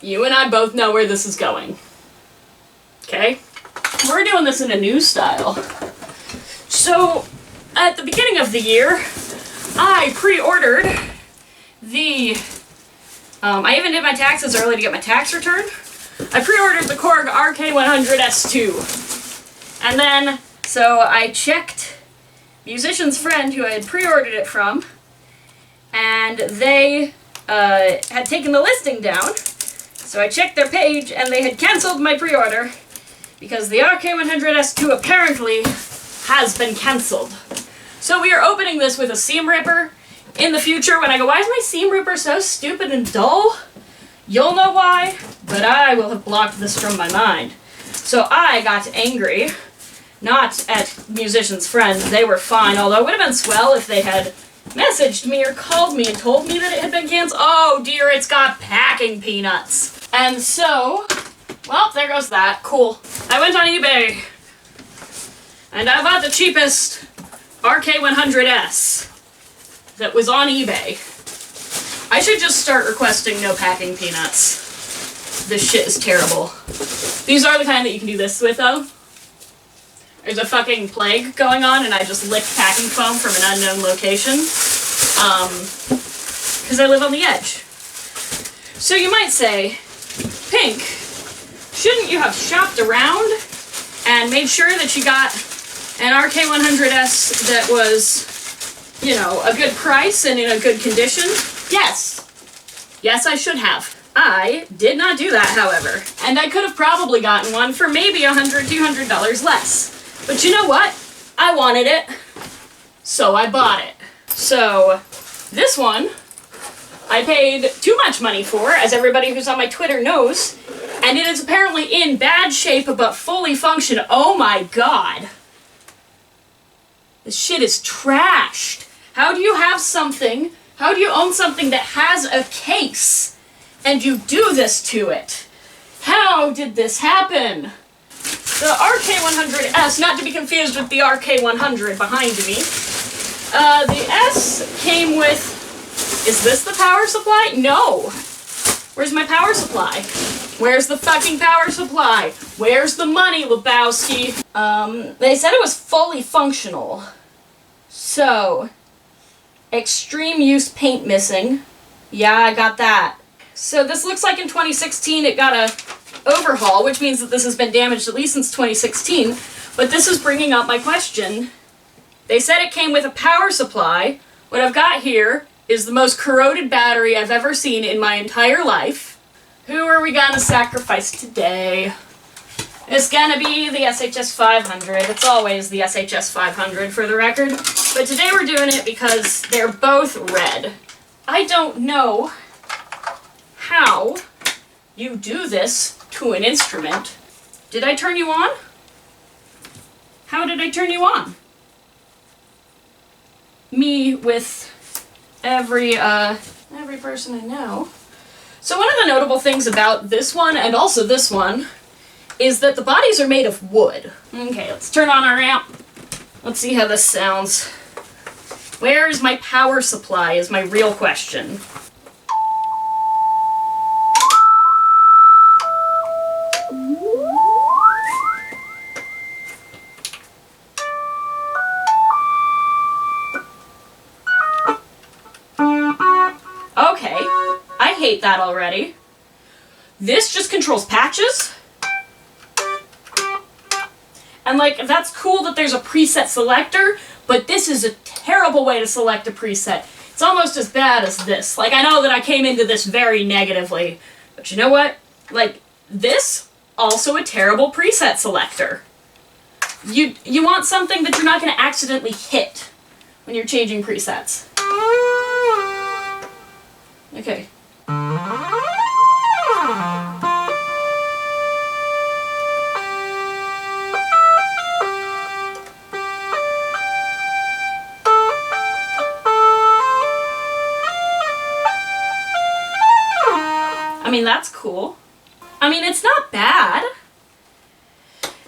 you and I both know where this is going. Okay? We're doing this in a new style. So, at the beginning of the year, I pre-ordered the... I even did my taxes early to get my tax return. I pre-ordered the Korg RK-100s. And then, so I checked Musician's Friend, who I had pre-ordered it from, and they had taken the listing down. So I checked their page, and they had canceled my pre-order because the RK-100s2 apparently has been canceled. So we are opening this with a seam ripper. In the future, when I go, why is my seam ripper so stupid and dull? You'll know why, but I will have blocked this from my mind. So I got angry, not at Musician's Friend. They were fine, although it would have been swell if they had messaged me or called me and told me that it had been canceled. Oh dear, it's got packing peanuts. And so, well, there goes that. Cool. I went on eBay, and I bought the cheapest RK-100s that was on eBay. I should just start requesting no packing peanuts. This shit is terrible. These are the kind that you can do this with, though. There's a fucking plague going on, and I just licked packing foam from an unknown location. Because I live on the edge. So you might say, Pink, shouldn't you have shopped around and made sure that you got an RK-100s that was, you know, a good price and in a good condition? Yes. Yes, I should have. I did not do that, however. And I could have probably gotten one for maybe $100, $200 less. But you know what? I wanted it, so I bought it. So, this one, I paid too much money for, as everybody who's on my Twitter knows, and it is apparently in bad shape but fully functional. Oh my god. This shit is trashed. How do you have something, how do you own something that has a case, and you do this to it? How did this happen? The RK-100S, not to be confused with the RK-100 behind me, the S came with, is this the power supply? No. Where's my power supply? Where's the fucking power supply? Where's the money, Lebowski? They said it was fully functional. So, extreme use paint missing. Yeah, I got that. So this looks like in 2016 it got a overhaul, which means that this has been damaged at least since 2016. But this is bringing up my question. They said it came with a power supply. What I've got here is the most corroded battery I've ever seen in my entire life. Who are we gonna sacrifice today? It's gonna be the SHS 500. It's always the SHS 500 for the record. But today we're doing it because they're both red. I don't know how you do this to an instrument. Did I turn you on? How did I turn you on? Me with every person I know. So one of the notable things about this one and also this one is that the bodies are made of wood. Okay, let's turn on our amp. Let's see how this sounds. Where is my power supply is my real question. Okay, I hate that already. This just controls patches. And like, that's cool that there's a preset selector, but this is a terrible way to select a preset. It's almost as bad as this. Like, I know that I came into this very negatively, but you know what? Like, this, also a terrible preset selector. You want something that you're not going to accidentally hit when you're changing presets. Okay. I mean, that's cool. I mean, it's not bad.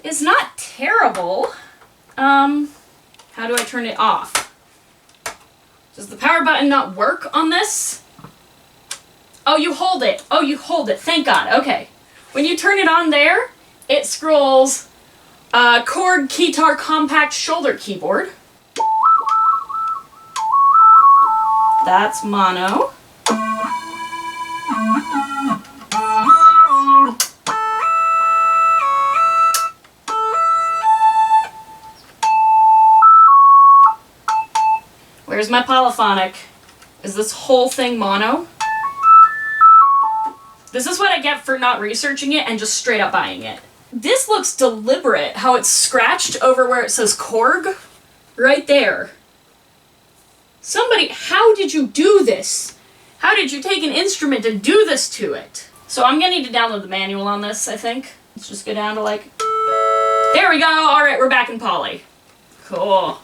It's not terrible. How do I turn it off? Does the power button not work on this? Oh, you hold it. Oh, you hold it. Thank God. Okay. When you turn it on there, it scrolls Korg Keytar compact shoulder keyboard. That's mono. Where's my polyphonic? Is this whole thing mono? This is what I get for not researching it and just straight up buying it. This looks deliberate, how it's scratched over where it says Korg. Right there. Somebody, how did you do this? How did you take an instrument and do this to it? So I'm gonna need to download the manual on this, I think. Let's just go down to like... There we go! Alright, we're back in poly. Cool.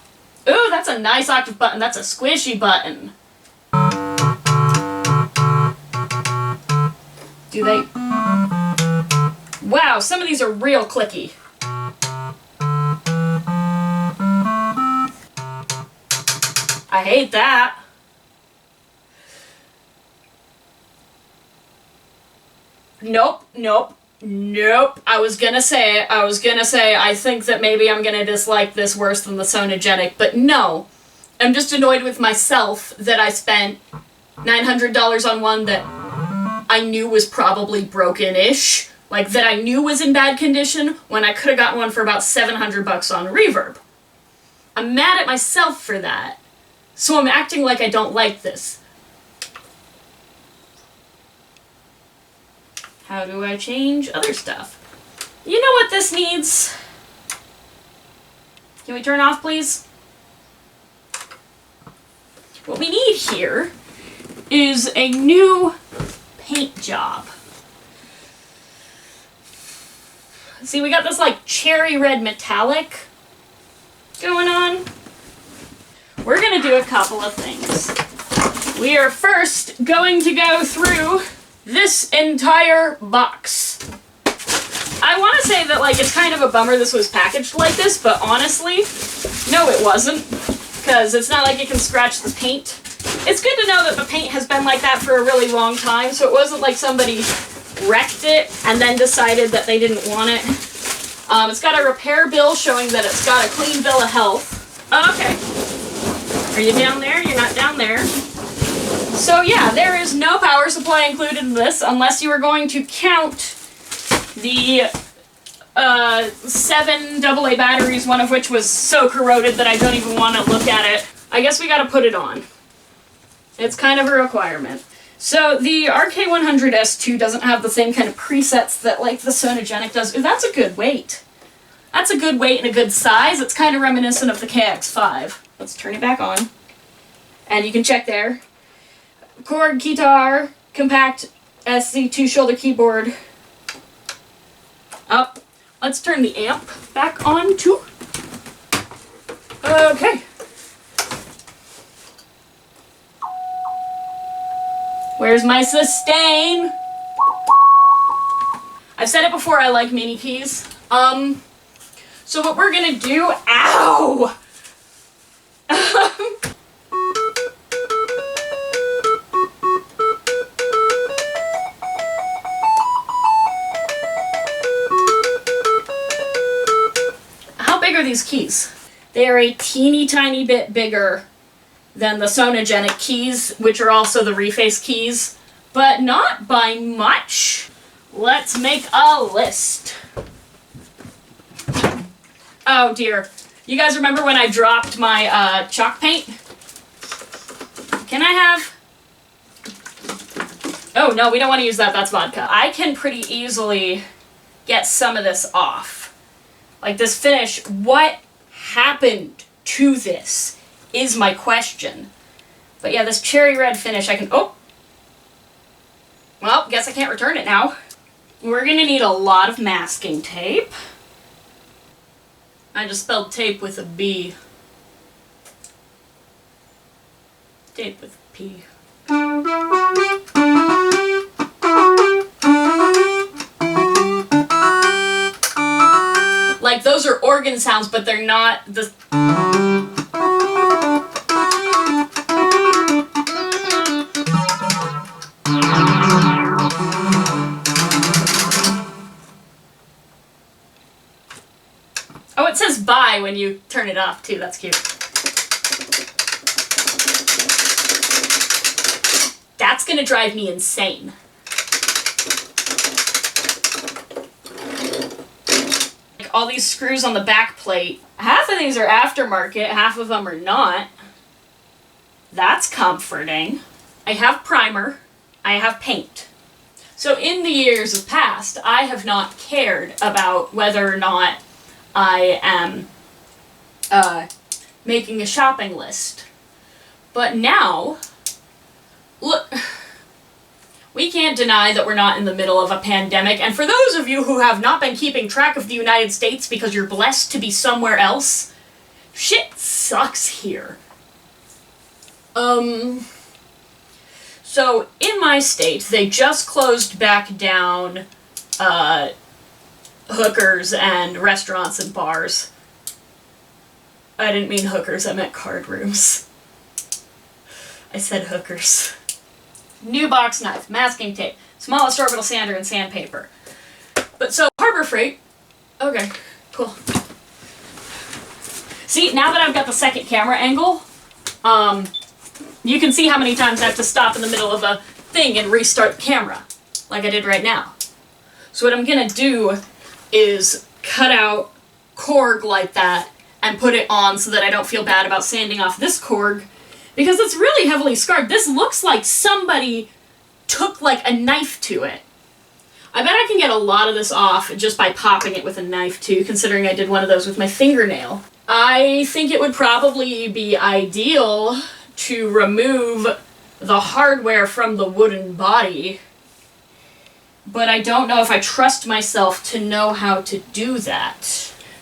Ooh, that's a nice octave button. That's a squishy button. Do they... Wow, some of these are real clicky. I hate that. Nope, nope, nope. I was gonna say, I think that maybe I'm gonna dislike this worse than the Sonogenic, but no. I'm just annoyed with myself that I spent $900 on one that I knew was probably broken-ish, like that I knew was in bad condition, when I could have gotten one for about $700 on Reverb. I'm mad at myself for that, so I'm acting like I don't like this. How do I change other stuff? You know what this needs? Can we turn off, please? What we need here is a new paint job. See, we got this like cherry red metallic going on. We're gonna do a couple of things. We are first going to go through this entire box. I want to say that like it's kind of a bummer this was packaged like this, but honestly, no it wasn't, because it's not like you can scratch the paint. It's good to know that the paint has been like that for a really long time, so it wasn't like somebody wrecked it and then decided that they didn't want it. It's got a repair bill showing that it's got a clean bill of health. Oh, okay. Are you down there? You're not down there. So yeah, there is no power supply included in this unless you are going to count the 7 AA batteries, one of which was so corroded that I don't even want to look at it. I guess we gotta put it on. It's kind of a requirement. So the RK-100s2 doesn't have the same kind of presets that like the Sonogenic does. Ooh, that's a good weight. That's a good weight and a good size. It's kind of reminiscent of the KX5. Let's turn it back on. And you can check there. Korg Keytar compact SC2 shoulder keyboard. Up. Let's turn the amp back on too. Okay. Where's my sustain? I've said it before, I like mini keys. So what we're gonna do, ow! How big are these keys? They are a teeny tiny bit bigger than the Sonogenic keys, which are also the reface keys, but not by much. Let's make a list. Oh dear. You guys remember when I dropped my chalk paint? Can I have... Oh no, we don't want to use that, that's vodka. I can pretty easily get some of this off. Like this finish, what happened to this is my question. But yeah, this cherry red finish I can... Oh! Well, guess I can't return it now. We're gonna need a lot of masking tape. I just spelled tape with a B. Tape with a P. Like, those are organ sounds, but they're not the... Oh, it says bye when you turn it off too, that's cute. That's gonna drive me insane. Like all these screws on the back plate, half of these are aftermarket, half of them are not. That's comforting. I have primer, I have paint. So in the years past, I have not cared about whether or not I am making a shopping list. But now, look, we can't deny that we're not in the middle of a pandemic, and for those of you who have not been keeping track of the United States because you're blessed to be somewhere else, shit sucks here. So in my state, they just closed back down, hookers and restaurants and bars. I didn't mean hookers, I meant card rooms. I said hookers. New box knife, masking tape, smallest orbital sander, and sandpaper. But so, Harbor Freight, okay, cool. See, now that I've got the second camera angle, you can see how many times I have to stop in the middle of a thing and restart the camera, like I did right now. So what I'm gonna do is cut out Korg like that and put it on so that I don't feel bad about sanding off this Korg, because it's really heavily scarred. This looks like somebody took like a knife to it. I bet I can get a lot of this off just by popping it with a knife too, considering I did one of those with my fingernail. I think it would probably be ideal to remove the hardware from the wooden body, but I don't know if I trust myself to know how to do that.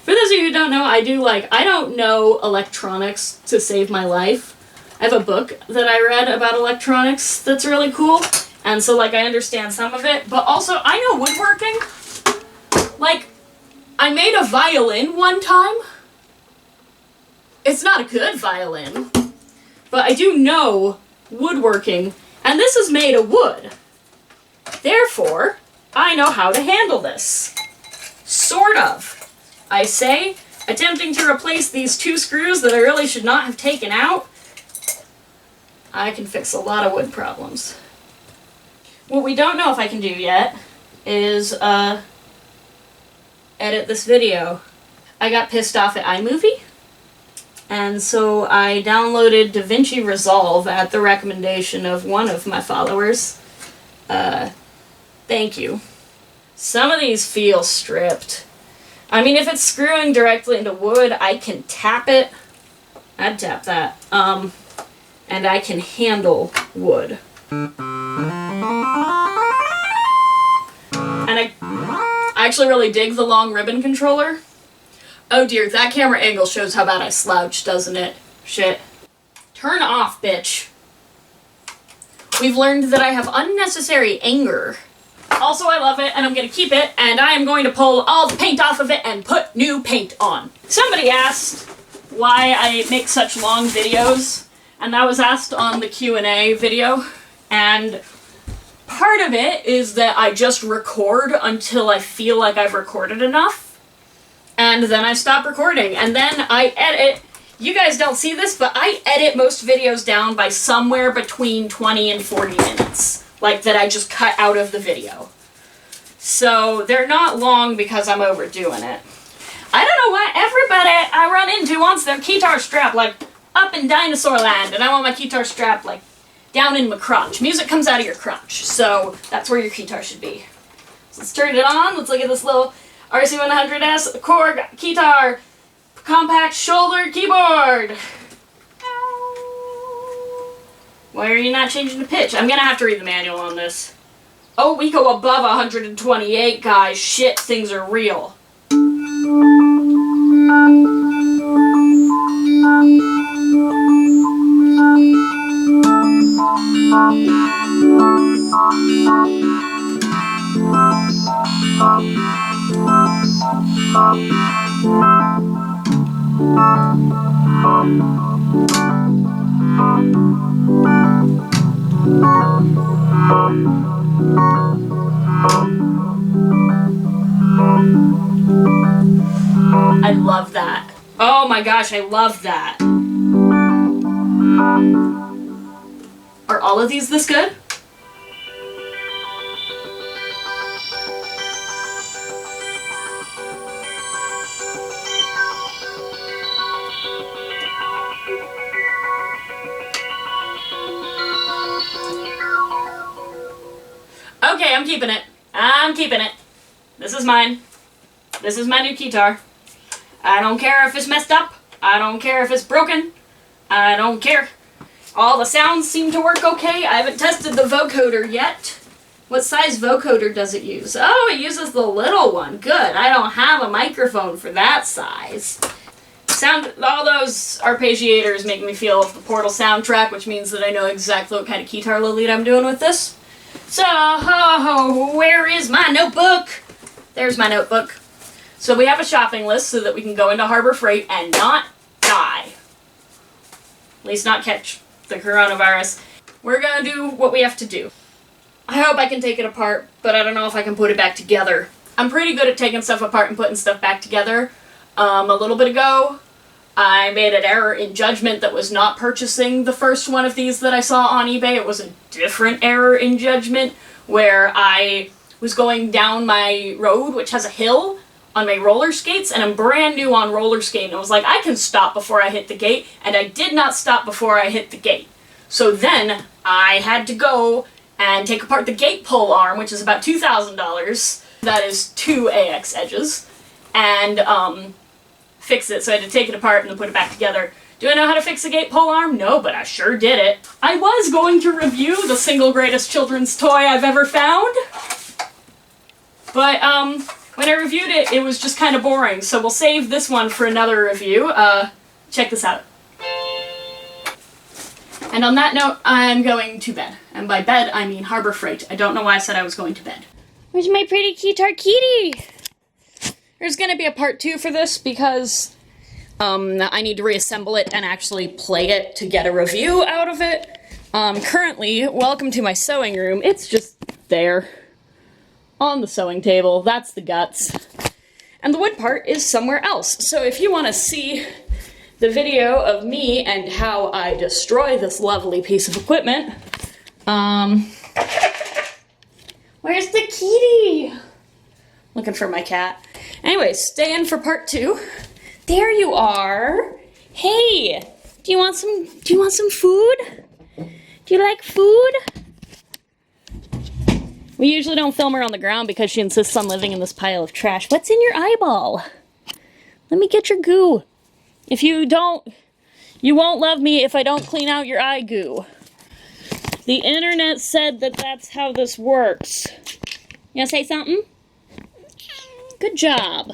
For those of you who don't know, I don't know electronics to save my life. I have a book that I read about electronics that's really cool, and so I understand some of it, but also I know woodworking. Like, I made a violin one time. It's not a good violin, but I do know woodworking, and this is made of wood. Therefore, I know how to handle this. Sort of. I say, attempting to replace these two screws that I really should not have taken out, I can fix a lot of wood problems. What we don't know if I can do yet is edit this video. I got pissed off at iMovie, and so I downloaded DaVinci Resolve at the recommendation of one of my followers. Thank you. Some of these feel stripped. I mean, if it's screwing directly into wood, I can tap it. I'd tap that. And I can handle wood. And I actually really dig the long ribbon controller. Oh dear, that camera angle shows how bad I slouched, doesn't it? Shit. Turn off, bitch. We've learned that I have unnecessary anger. Also, I love it, and I'm gonna keep it, and I am going to pull all the paint off of it and put new paint on. Somebody asked why I make such long videos, and that was asked on the Q&A video, and part of it is that I just record until I feel like I've recorded enough, and then I stop recording, and then I edit. You guys don't see this, but I edit most videos down by somewhere between 20 and 40 minutes. Like, that I just cut out of the video. So, they're not long because I'm overdoing it. I don't know why everybody I run into wants their Keytar strap, like, up in Dinosaur Land, and I want my Keytar strap, like, down in my crotch. Music comes out of your crotch, so that's where your Keytar should be. So let's turn it on. Let's look at this little RC-100s Korg Keytar compact shoulder keyboard. Why are you not changing the pitch? I'm gonna have to read the manual on this. Oh, we go above 128, guys. Shit, things are real. I love that. Oh my gosh, I love that. Are all of these this good? Okay, I'm keeping it. I'm keeping it. This is mine. This is my new Keytar. I don't care if it's messed up. I don't care if it's broken. I don't care. All the sounds seem to work okay. I haven't tested the vocoder yet. What size vocoder does it use? Oh, it uses the little one. Good. I don't have a microphone for that size. All those arpeggiators make me feel the Portal soundtrack, which means that I know exactly what kind of Keytar lead I'm doing with this. So, where is my notebook? There's my notebook. So we have a shopping list so that we can go into Harbor Freight and not die. At least not catch the coronavirus. We're gonna do what we have to do. I hope I can take it apart, but I don't know if I can put it back together. I'm pretty good at taking stuff apart and putting stuff back together. A little bit ago, I made an error in judgment that was not purchasing the first one of these that I saw on eBay. It was a different error in judgment where I was going down my road, which has a hill, on my roller skates, and I'm brand new on roller skating. I was like, I can stop before I hit the gate, and I did not stop before I hit the gate. So then I had to go and take apart the gate pull arm, which is about $2,000. That is 2 AX edges, and fix it. So I had to take it apart and then put it back together. Do I know how to fix a gate pull arm? No, but I sure did it. I was going to review the single greatest children's toy I've ever found, but when I reviewed it, it was just kind of boring, so we'll save this one for another review. Check this out. And on that note, I'm going to bed. And by bed, I mean Harbor Freight. I don't know why I said I was going to bed. Where's my pretty Keytar kitty? There's gonna be a part 2 for this because I need to reassemble it and actually play it to get a review out of it. Currently, welcome to my sewing room. It's just there. On the sewing table. That's the guts. And the wood part is somewhere else. So if you want to see the video of me and how I destroy this lovely piece of equipment, where's the kitty? Looking for my cat. Anyway, stay in for part 2. There you are. Hey, do you want some food? Do you like food? We usually don't film her on the ground because she insists on living in this pile of trash. What's in your eyeball? Let me get your goo. If you don't, you won't love me if I don't clean out your eye goo. The internet said that that's how this works. You gonna say something? Good job.